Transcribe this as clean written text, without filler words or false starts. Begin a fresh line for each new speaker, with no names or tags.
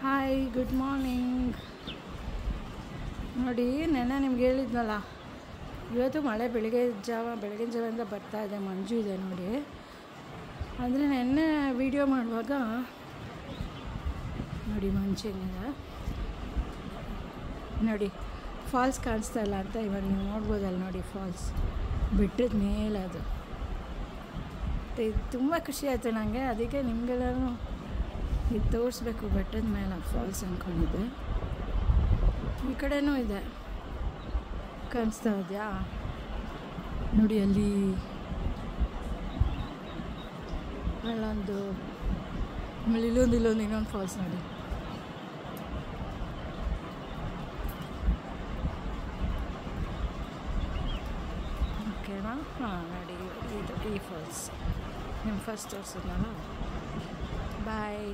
Hi good morning. ನೋಡಿ ನೆನ್ನೆ ನಿಮ್ಗೆ ಹೇಳಿದ್ನಲ್ಲ, ಇವತ್ತು ಮಳೆ ಬೆಳಗಿನ ಜಾವದಿಂದ ಬರ್ತಾ ಇದೆ, ಮಂಜು ಇದೆ ನೋಡಿ. ಅಂದರೆ ನೆನ್ನೆ ವೀಡಿಯೋ ಮಾಡುವಾಗ ನೋಡಿ ಮಂಜಿನಿದೆ ನೋಡಿ, ಫಾಲ್ಸ್ ಕಾಣಿಸ್ತಾ ಇಲ್ಲ ಅಂತ ಇವಾಗ ನೀವು ನೋಡ್ಬೋದಲ್ಲ ನೋಡಿ, ಫಾಲ್ಸ್ ಬೆಟ್ಟದ ಮೇಲೆ ಅದು. ತುಂಬ ಖುಷಿ ಆಯಿತು ನನಗೆ, ಅದಕ್ಕೆ ನಿಮಗೆಲ್ಲರೂ ಇದು ತೋರಿಸ್ಬೇಕು. ಬೆಟ್ಟದ ಮೇಲೆ ಫಾಲ್ಸ್ ಅಂದ್ಕೊಂಡಿದ್ದೆ. ಈ ಕಡೆನೂ ಇದೆ, ಕಾಣಿಸ್ತಾ ಇದೆಯಾ ನೋಡಿ ಅಲ್ಲಿ. ಅಲ್ಲೊಂದು ಆಮೇಲೆ ಇಲ್ಲೊಂದು ಇನ್ನೊಂದು ಫಾಲ್ಸ್ ನೋಡಿ. ಓಕೆನಾ? ಹಾಂ ನೋಡಿ, ಇದು ಈ ಫಾಲ್ಸ್ ನಿಮ್ಮ ಫಸ್ಟ್ ತೋರಿಸಿದ್ನಲ್ಲ. ಬಾಯ್.